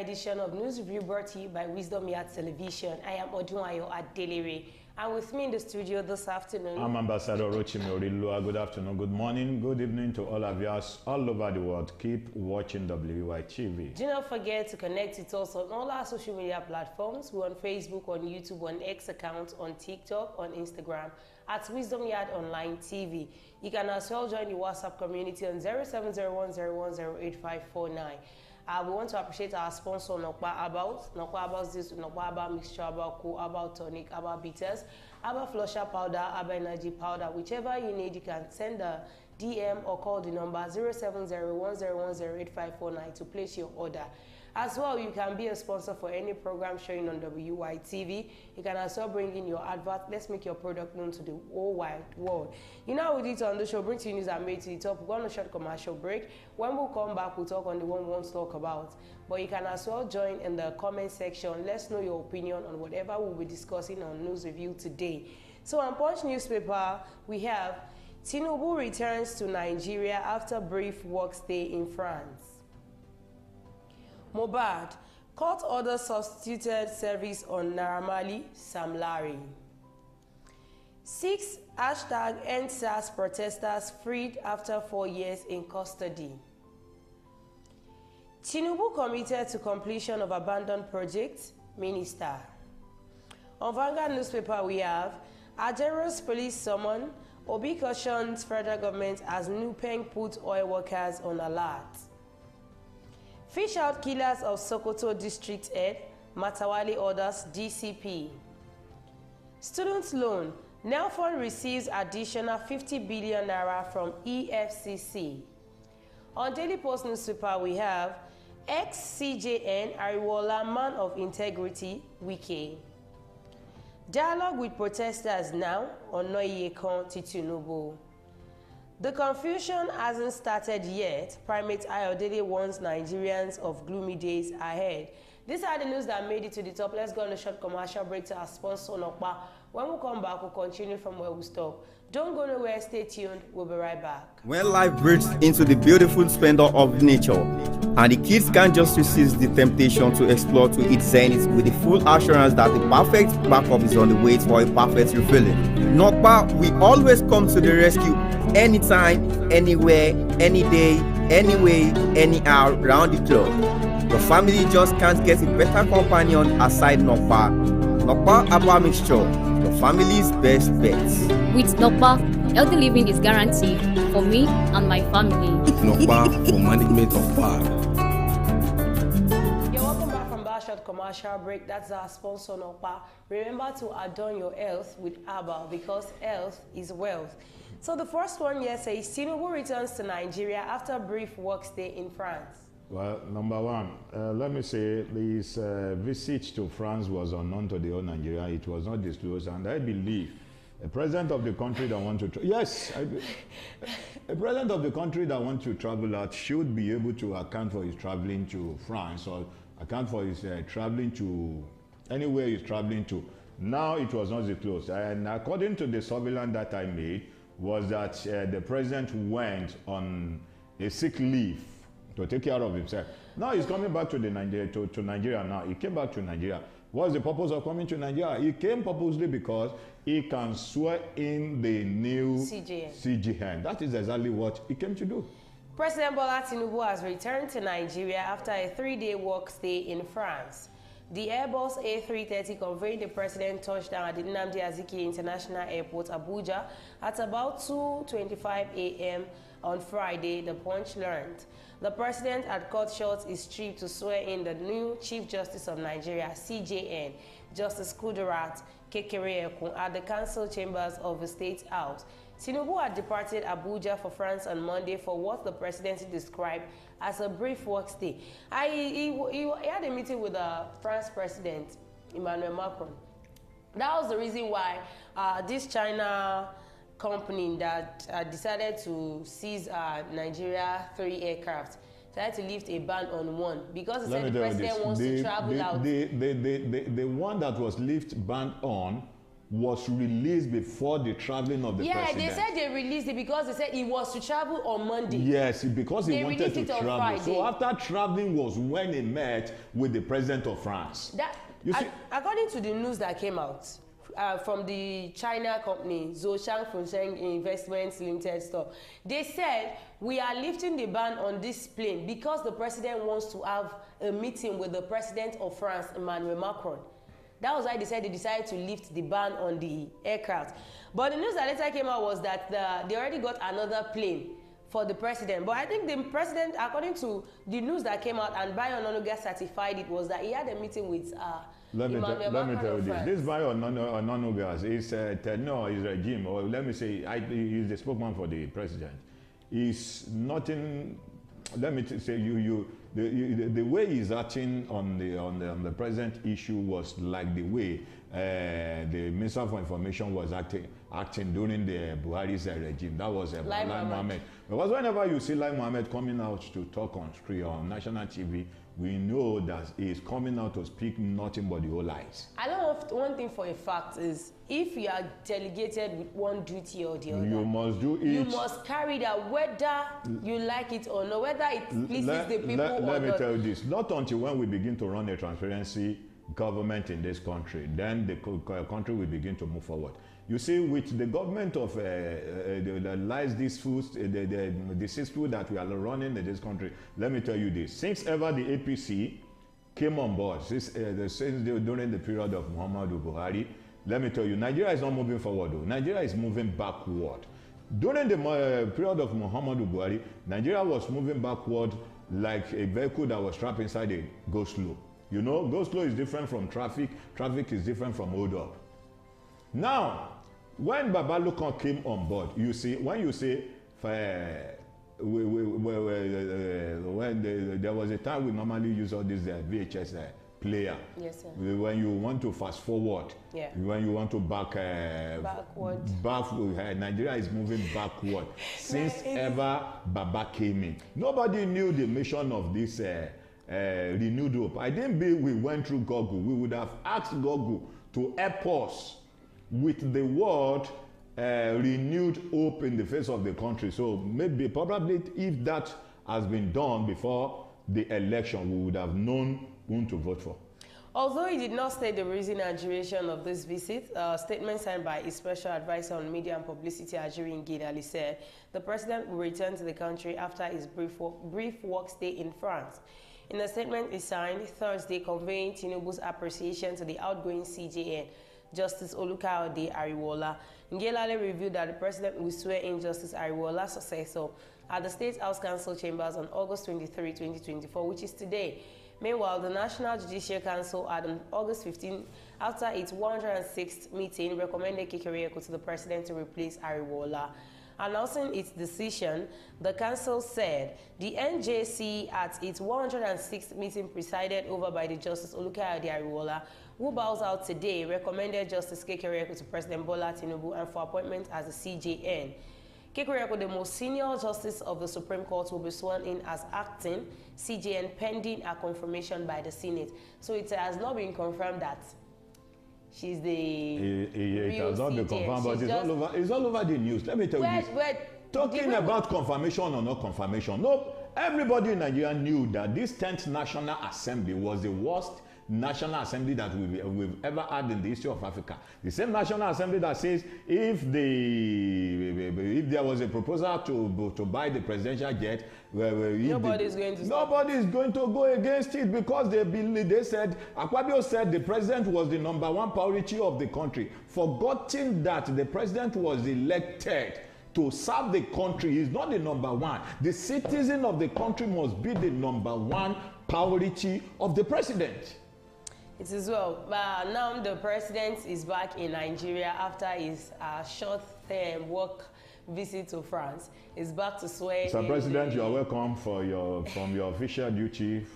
edition of News Review brought to you by Wisdom Yard Television. I am Odunwayo Adelere, and with me in the studio this afternoon, I'm Ambassador Rochime Orilua. Good afternoon, good morning, good evening to all of us all over the world. Keep watching WYTV. Do not forget to connect with us on all our social media platforms. We're on Facebook, on YouTube, on X account, on TikTok, on Instagram, at Wisdom Yard Online TV. You can as well join the WhatsApp community on 0701010859. We want to appreciate our sponsor, Nokpa About. Nokpa About this, Nokpa About Mixture, About Cool, About Tonic, About Bitters, About Flusher Powder, About Energy Powder. Whichever you need, you can send a DM or call the number 0701010859 to place your order. As well, you can be a sponsor for any program showing on WYTV. You can also bring in your advert. Let's make your product known to the whole wide world. You know how we did on the show, bring to you news and made to the top. We're going on a short commercial break. When we come back, we'll talk on the one we want to talk about. But you can as well join in the comment section. Let's know your opinion on whatever we'll be discussing on News Review today. So on Punch newspaper, we have Tinubu returns to Nigeria after brief work stay in France. Mohbad, court orders substituted service on Naira Marley, Sam Larry. 6 #EndSARS protesters freed after 4 years in custody. Tinubu committed to completion of abandoned project, Minister. On Vanguard newspaper we have Ajero's police summon, Obi cautions federal government as Nupeng put oil workers on alert. Fish out killers of Sokoto district head, Matawali orders DCP. Student loan, Nelfon receives additional 50 billion naira from EFCC. On Daily Post newspaper we have ex-CJN Ariwola man of integrity, Wike. Dialogue with protesters now on Noyekon Tinubu. The confusion hasn't started yet. Primate Ayodele warns Nigerians of gloomy days ahead. These are the news that made it to the top. Let's go on a short commercial break to our sponsor, Nokpa. When we come back, we'll continue from where we stop. Don't go nowhere, stay tuned. We'll be right back. When life breaks into the beautiful splendor of nature, and the kids can't just resist the temptation to explore to its zenith with the full assurance that the perfect backup is on the way for a perfect refilling. Nokpa, we always come to the rescue anytime, anywhere, any day, anyway, anyhow, round the clock. The family just can't get a better companion aside Nokpa. Nokpa Abba Mixture, the family's best bet. With Nokpa, healthy living is guaranteed for me and my family. Nokpa for management of power. You're welcome back from that short commercial break. That's our sponsor, Nokpa. Remember to adorn your health with Abba because health is wealth. So the first one here says Tinubu returns to Nigeria after a brief work stay in France. Well, number one, let me say this visit to France was unknown to the whole Nigeria. It was not disclosed, and I believe a president of the country that wants to a president of the country that wants to travel out should be able to account for his traveling to France or account for his traveling to anywhere he's traveling to. Now it was not disclosed, and according to the surveillance that I made, was that the president went on a sick leave to take care of himself. Now he's coming back to Nigeria now. He came back to Nigeria. What's the purpose of coming to Nigeria? He came purposely because he can swear in the new CGN. That is exactly what he came to do. President Bola Tinubu has returned to Nigeria after a 3-day work stay in France. The Airbus A330 conveying the president touched down at the Nnamdi Azikiwe International Airport, Abuja, at about 2:25 a.m. on Friday, the Punch learned. The president had cut short his trip to swear in the new Chief Justice of Nigeria, CJN, Justice Kudirat Kekere-Ekun, at the council chambers of the State House. Tinubu had departed Abuja for France on Monday for what the presidency described as a brief work stay. He had a meeting with the French president, Emmanuel Macron. That was the reason why this China company that decided to seize Nigeria 3 aircraft decided to lift a ban on one because they said the president wants to travel out. The one that was lift banned on was released before the traveling of the president. Yeah, they said they released it because they said he was to travel on Monday. Yes, because he wanted to travel. Friday. So after traveling was when he met with the president of France. According to the news that came out from the China company, Zhoushan Fusheng Investments Limited store, they said we are lifting the ban on this plane because the president wants to have a meeting with the president of France, Emmanuel Macron. That was why they decided to lift the ban on the aircraft. But the news that later came out was that they already got another plane for the president. But I think the president, according to the news that came out, and Bayo Onanuga certified it, was that he had a meeting with let me tell you this. This Bayo Onanuga is tenor, his regime, or let me say, he's the spokesman for the president. Is nothing. Let me say the way he's acting on the present issue was like the way the Minister for Information was acting during the Buhari's regime. That was Lai Mohammed. Because whenever you see Lai Mohammed coming out to talk on screen or on national TV, we know that he is coming out to speak nothing but the whole lies. I know one thing for a fact is if you are delegated with one duty or the other, you must do it. You must carry that whether you like it or not, whether it pleases the people or not. Let me tell you this, not until when we begin to run a transparency government in this country, then the country will begin to move forward. You see, with the government of the lies, these foods, the system that we are running in this country, let me tell you this. Since ever the APC came on board, since during the period of Muhammadu Buhari, let me tell you, Nigeria is not moving forward though. Nigeria is moving backward. During the period of Muhammadu Buhari, Nigeria was moving backward like a vehicle that was trapped inside a go-slow. You know, go-slow is different from traffic. Traffic is different from hold-up. Now, when Baba Lukan came on board, you see, when you say, when there was a time we normally use all this VHS player. Yes, sir. When you want to fast forward, yeah. When you want to Nigeria is moving backward since ever Baba came in. Nobody knew the mission of this renewed hope. I didn't believe we went through Google. We would have asked Google to help us with the word renewed hope in the face of the country. So probably if that has been done before the election, we would have known whom to vote for. Although he did not state the reason and duration of this visit, a statement signed by his special advisor on media and publicity, Ajuri Ngidali, said the president will return to the country after his brief work stay in France. In a statement he signed Thursday conveying Tinubu's appreciation to the outgoing CJN, Justice Olukayode Ariwola, Ngelale revealed that the president will swear in Justice Ariwola's successor at the State House Council chambers on August 23, 2024, which is today. Meanwhile, the National Judicial Council on August 15, after its 106th meeting, recommended Kekereekun to the president to replace Ariwola. Announcing its decision, the council said the NJC at its 106th meeting presided over by the Justice Olukayode Ariwola, who bows out today, recommended Justice Kekereekun to President Bola Tinubu and for appointment as a CJN. Kekereekun, the most senior justice of the Supreme Court, will be sworn in as acting CJN pending a confirmation by the Senate. So it has not been confirmed that she's the it has not been confirmed, but it's all over the news. Let me tell you this. Talking about confirmation or not confirmation, no, everybody in Nigeria knew that this 10th National Assembly was the worst National Assembly that we've ever had in the history of Africa. The same National Assembly that says if there was a proposal to buy the presidential jet, nobody is going to go against it because they said, Akpabio said the president was the #1 priority of the country, forgetting that the president was elected to serve the country. He's not the #1. The citizen of the country must be the #1 priority of the president. It is well. Now the president is back in Nigeria after his short-term work visit to France. He's back to swear. Mr. President, you are welcome from your official duty.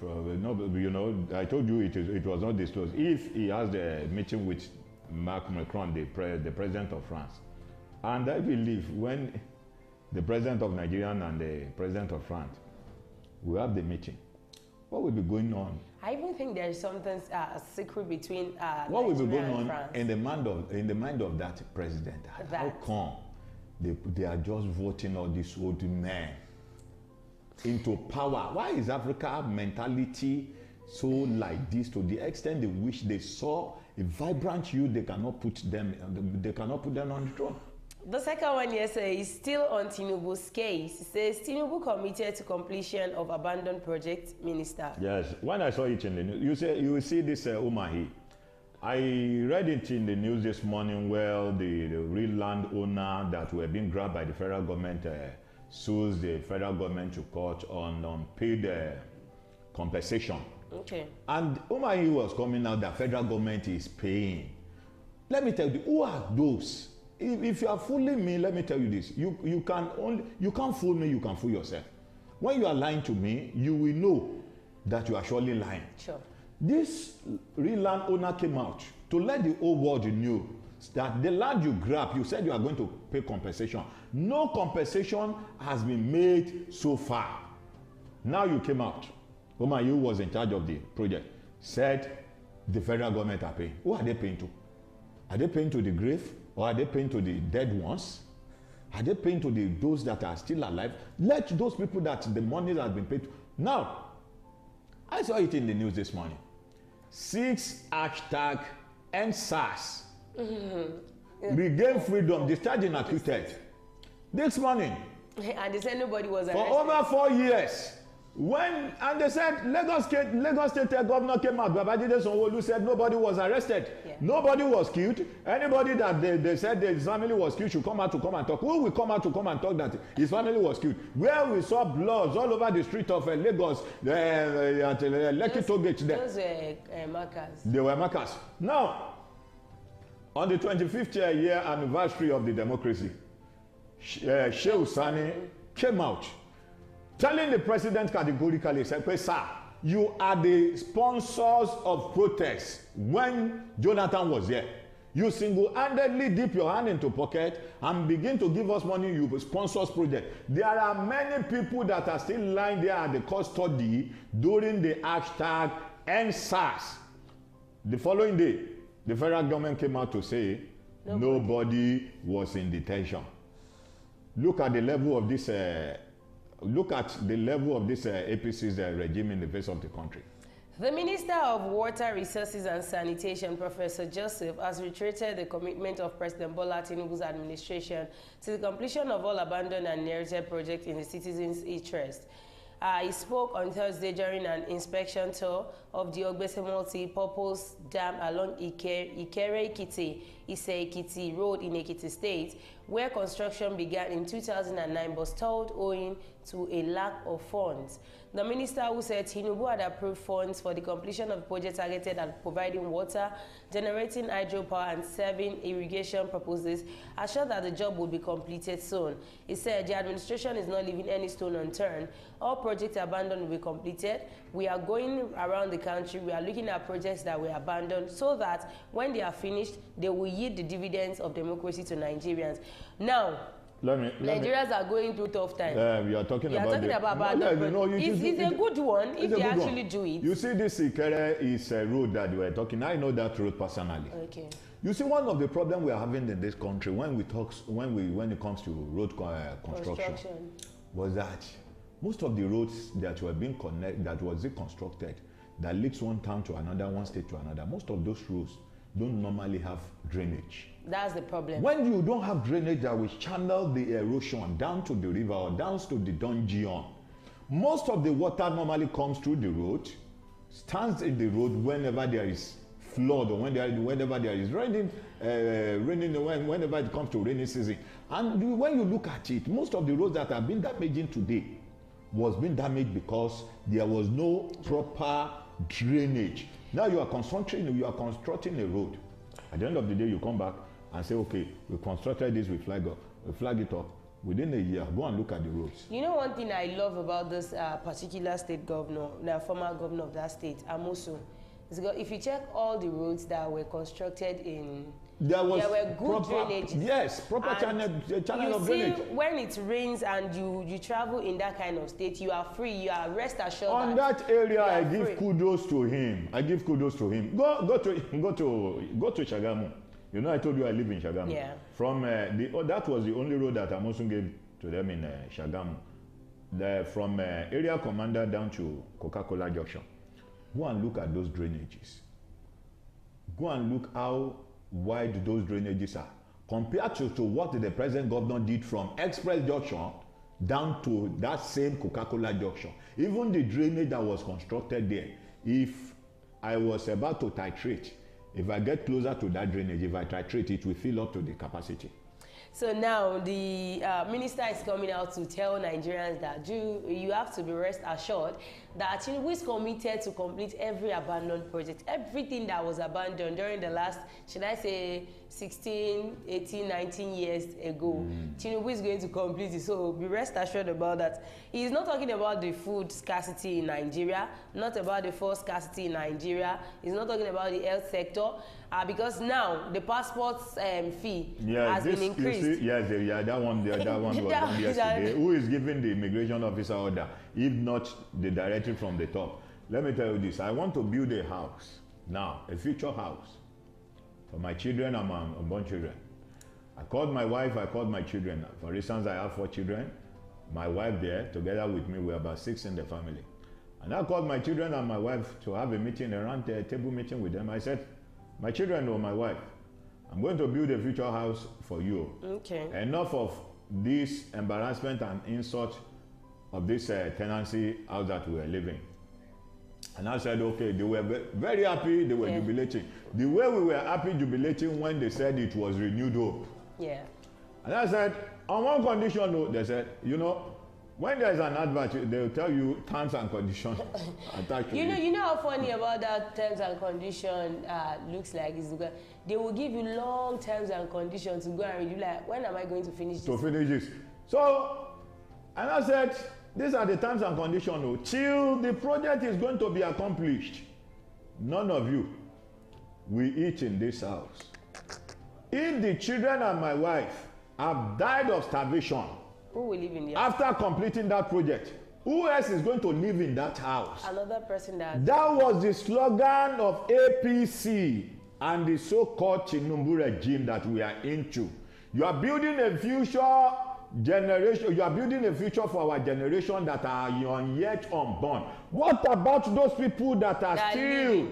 I told you it was not disclosed. If he has the meeting with Macron, the president of France, and I believe when the president of Nigeria and the president of France will have the meeting, What will be going on? I even think there is something secret between What will be Nigeria going and on France. in the mind of that president? How That. come they are just voting all these old men into power? Why is Africa mentality so like this, to the extent they wish they saw a vibrant youth, they cannot put them on the throne? The second one yesterday is still on Tinubu's case. It says Tinubu committed to completion of abandoned project, minister. Yes, when I saw it in the news, you will see this Umahi. I read it in the news this morning where the real landowner that were being grabbed by the federal government sues the federal government to court on unpaid compensation. Okay. And Umahi was coming out that federal government is paying. Let me tell you, who are those? If you are fooling me, let me tell you this. You can't fool me, you can fool yourself. When you are lying to me, you will know that you are surely lying. Sure. This real landowner came out to let the whole world know that the land you grab, you said you are going to pay compensation. No compensation has been made so far. Now you came out. Umahi was in charge of the project, said the federal government are paying. Who are they paying to? Are they paying to the grave? Or are they paying to the dead ones? Are they paying to those that are still alive? Let those people that the money has been paid to. Now, I saw it in the news this morning. 6 #EndSARS. Regain freedom, discharged and acquitted. This morning. And they said nobody was arrested. For over 4 years. And they said Lagos State governor came out, Babajide Sanwo-Olu said nobody was arrested. Yeah. Nobody was killed. Anybody that they said his family was killed should come out to come and talk. Who will come out to come and talk that his family was killed? Where we saw bloods all over the street of Lagos, at Lekki Toll Gate there. Those were markers. They were markers. Now, on the 25th year anniversary of the democracy, Shehu Sani came out telling the president categorically, said, sir, you are the sponsors of protests when Jonathan was here. You single-handedly dip your hand into pocket and begin to give us money, you sponsors project. There are many people that are still lying there at the custody during the #EndSARS. The following day, the federal government came out to say nobody was in detention. Look at the level of this APC's regime in the face of the country. The Minister of Water Resources and Sanitation, Professor Joseph, has reiterated the commitment of President Bola Tinubu's administration to the completion of all abandoned and inherited projects in the citizens' interest. He spoke on Thursday during an inspection tour of the Ogbese multi-purpose dam along Ikere-Ekiti, Ise-Ekiti Road in Ekiti State, where construction began in 2009 but stalled owing to a lack of funds. The minister, who said Tinubu had approved funds for the completion of projects targeted at providing water, generating hydropower and serving irrigation purposes, assured that the job would be completed soon. He said the administration is not leaving any stone unturned. All projects abandoned will be completed. We are going around the country. We are looking at projects that were abandoned so that when they are finished, they will yield the dividends of democracy to Nigerians. Now, Nigerians are going through tough times. We are talking about abandoned projects. It's a good one if they actually do it. You see, this Ikere is a road that we are talking. I know that road personally. Okay. You see, one of the problems we are having in this country when it comes to road construction was that most of the roads that were being constructed, that links one town to another, one state to another, most of those roads don't normally have drainage. That's the problem. When you don't have drainage that will channel the erosion down to the river or down to the dungeon, most of the water normally comes through the road, stands in the road whenever there is flood or whenever there is raining, whenever it comes to rainy season. And when you look at it, most of the roads that have been damaging today was being damaged because there was no proper drainage. Now you are constructing a road. At the end of the day, you come back and say, okay, we constructed this, we flag it up. Within a year, go and look at the roads. You know, one thing I love about this particular state governor, the former governor of that state, Amosu, is if you check all the roads that were constructed in there were good proper, drainages. yes, proper channel of drainage. You see, when it rains and you travel in that kind of state, you are free. You are rest assured. On that area, I give free. kudos to him. I give kudos to him. Go to Shagamu. You know, I told you I live in Shagamu. Yeah. From that was the only road that Amosun gave to them in Shagamu. From area commander down to Coca-Cola Junction. Go and look at those drainages. Go and look how wide those drainages are. Compared to what the present governor did from Express Junction down to that same Coca-Cola Junction. Even the drainage that was constructed there, if I was about to titrate, if I get closer to that drainage, if I titrate, it will fill up to the capacity. So now the minister is coming out to tell Nigerians that you have to be rest assured that Tinubu is committed to complete every abandoned project. Everything that was abandoned during the last, should I say, 16, 18, 19 years ago, Tinubu is going to complete it. So be rest assured about that. He's not talking about the food scarcity in Nigeria, not about the food scarcity in Nigeria. He's not talking about the health sector. Because now the passport fee has been increased. You see, yes, that one was done yesterday. Who is giving the immigration officer order, if not the directive from the top? Let me tell you this. I want to build a house now, a future house for my children and my unborn children. I called my wife, I called my children. For instance, I have 4 children. My wife there, together with me, we're about 6 in the family. And I called my children and my wife to have a meeting, a round table meeting with them. I said, my children or my wife, I'm going to build a future house for you. Okay. Enough of this embarrassment and insult of this tenancy house that we were living. And I said, okay, they were very happy, they were jubilating. The way we were happy jubilating when they said it was renewed hope. Yeah. And I said, on one condition, though, they said, you know, when there's an advert, they'll tell you terms and conditions attached to it. You know how funny about that terms and condition looks like is because they will give you long terms and conditions to go and read. You like, when am I going to finish this? To finish this. So, and I said, these are the terms and conditions. Oh, till the project is going to be accomplished, none of you will eat in this house. If the children and my wife have died of starvation, who will live in the house? After completing that project, who else is going to live in that house? Another person that was the slogan of APC and the so-called Tinubu regime that we are into. You are building a future generation, you are building a future for our generation that are yet unborn. What about those people that are living?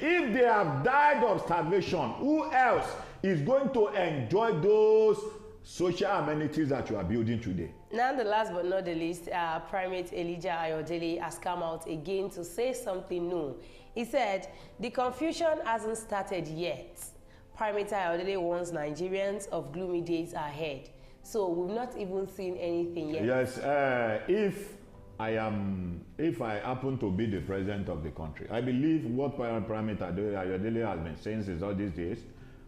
If they have died of starvation, who else is going to enjoy those social amenities that you are building today? Now, the last but not the least, Primate Elijah Ayodele has come out again to say something new. He said, the confusion hasn't started yet. Primate Ayodele warns Nigerians of gloomy days ahead. So we've not even seen anything yet. Yes, if I happen to be the president of the country, I believe what Primate Ayodele has been saying since all these days,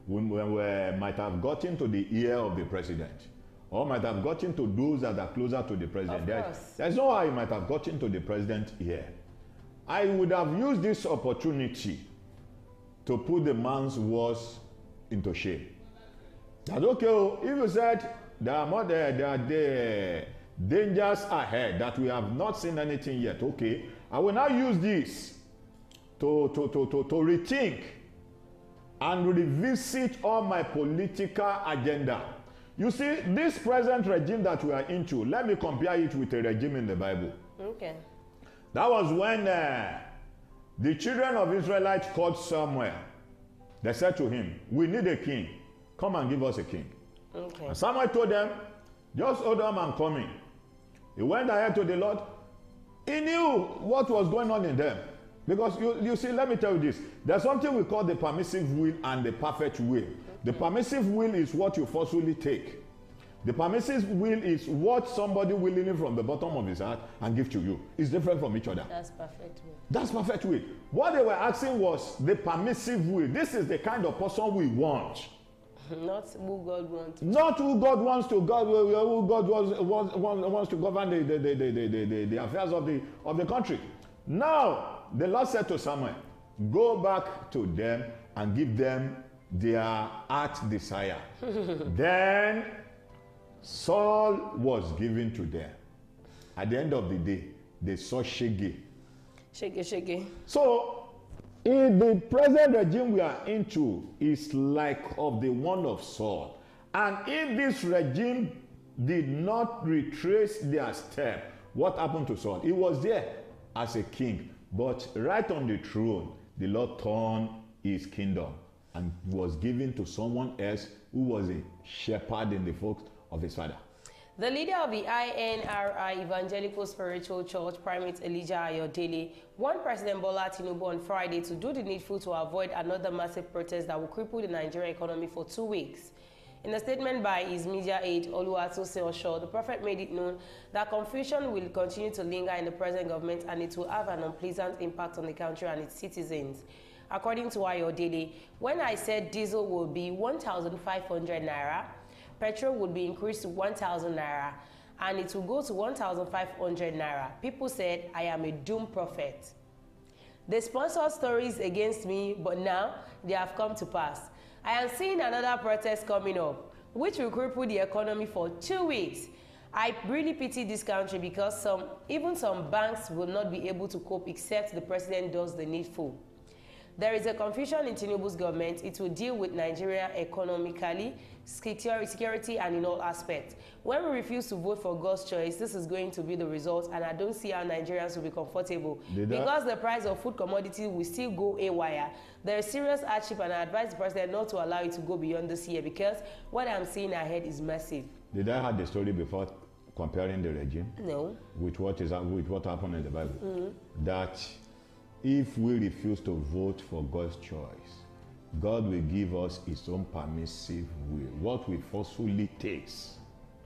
we might have gotten to the ear of the president, or might have gotten to those that are closer to the president. There's no how it might have gotten to the president here. I would have used this opportunity to put the man's words into shame. That's okay. If you said there are dangers ahead that we have not seen anything yet, okay, I will now use this to rethink and revisit all my political agenda. You see, this present regime that we are into, let me compare it with a regime in the Bible. Okay. That was when the children of Israelites called Samuel. They said to him, we need a king. Come and give us a king. Okay. And Samuel told them, just hold on and come in. He went ahead to the Lord. He knew what was going on in them. Because you see, let me tell you this. There's something we call the permissive will and the perfect will. Okay. The permissive will is what you forcefully take. The permissive will is what somebody willingly from the bottom of his heart and give to you. It's different from each other. That's perfect will. That's perfect will. What they were asking was the permissive will. This is the kind of person we want. Not who God wants. Not who God wants to who God wants to govern the affairs of the country. Now, the Lord said to Samuel, go back to them and give them their heart desire. Then Saul was given to them. At the end of the day, they saw Shege. Shege. So, in the present regime we are into is like of the one of Saul. And if this regime did not retrace their step, what happened to Saul? He was there as a king, but right on the throne, the Lord turned his kingdom and was given to someone else who was a shepherd in the folk of his father. The leader of the INRI Evangelical Spiritual Church, Primate Elijah Ayodele, warned President Bola Tinubu on Friday to do the needful to avoid another massive protest that will cripple the Nigerian economy for 2 weeks. In a statement by his media aide, Oluwatose Osho, the prophet made it known that confusion will continue to linger in the present government and it will have an unpleasant impact on the country and its citizens. According to Ayodele, when I said diesel will be 1,500 naira, petrol would be increased to 1,000 naira, and it will go to 1,500 naira. People said, I am a doomed prophet. They sponsored stories against me, but now they have come to pass. I am seeing another protest coming up, which will cripple the economy for 2 weeks. I really pity this country because even some banks will not be able to cope except the president does the needful. There is a confusion in Tinubu's government. It will deal with Nigeria economically, security, and in all aspects. When we refuse to vote for God's choice, this is going to be the result, and I don't see how Nigerians will be comfortable. Because the price of food commodities will still go haywire. There is serious hardship, and I advise the president not to allow it to go beyond this year because what I'm seeing ahead is massive. Did I have the story before comparing the regime? No. With what happened in the Bible? That if we refuse to vote for God's choice, God will give us his own permissive will, what we forcefully takes.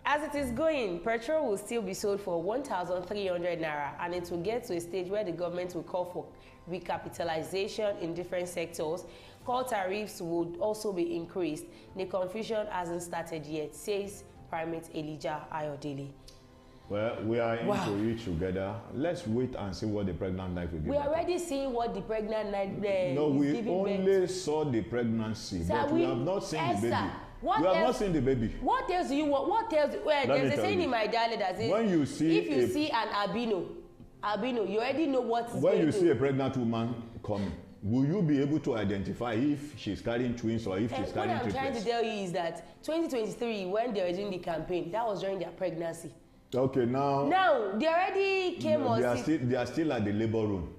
As it is going, petrol will still be sold for 1,300 naira, and it will get to a stage where the government will call for recapitalization in different sectors. Call tariffs would also be increased. The confusion hasn't started yet, says Primate Elijah Ayodele. Well, we are into it together. Let's wait and see what the pregnant life will give. We are already seeing what the pregnant life no, we only saw the pregnancy, but we have not seen the baby. We have not seen the baby. What else do you want? What else? Well, there's a saying in my dialect that says, when you see if you see an albino, you already know what is when you see a pregnant woman coming, will you be able to identify if she's carrying twins or if she's carrying triplets? What I'm trying to tell you is that 2023, when they were doing the campaign, that was during their pregnancy. Okay, now they already came on. They are still at the labor room.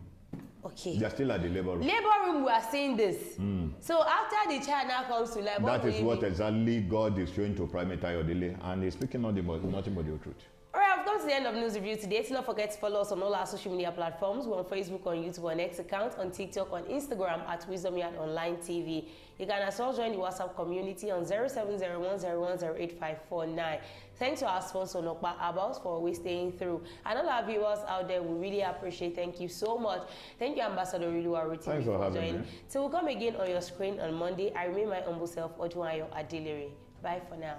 Okay. They are still at the labor room. Labor room, we are seeing this. So after the child now comes to life, that is what exactly God is showing to Primate Ayodele, and he's speaking nothing but the truth. All right, I've come to the end of news review today. Do not forget to follow us on all our social media platforms. We're on Facebook, on YouTube, on X account, on TikTok, on Instagram at Wisdom Yard Online TV. You can as well join the WhatsApp community on 0701010859. Thanks to our sponsor, Nokpa Abals, for always staying through. And all our viewers out there, we really appreciate. Thank you so much. Thank you, Ambassador Riluwa. Thanks for having me. Till we come again on your screen on Monday, I remain my humble self, Ojuayo Adelere. Bye for now.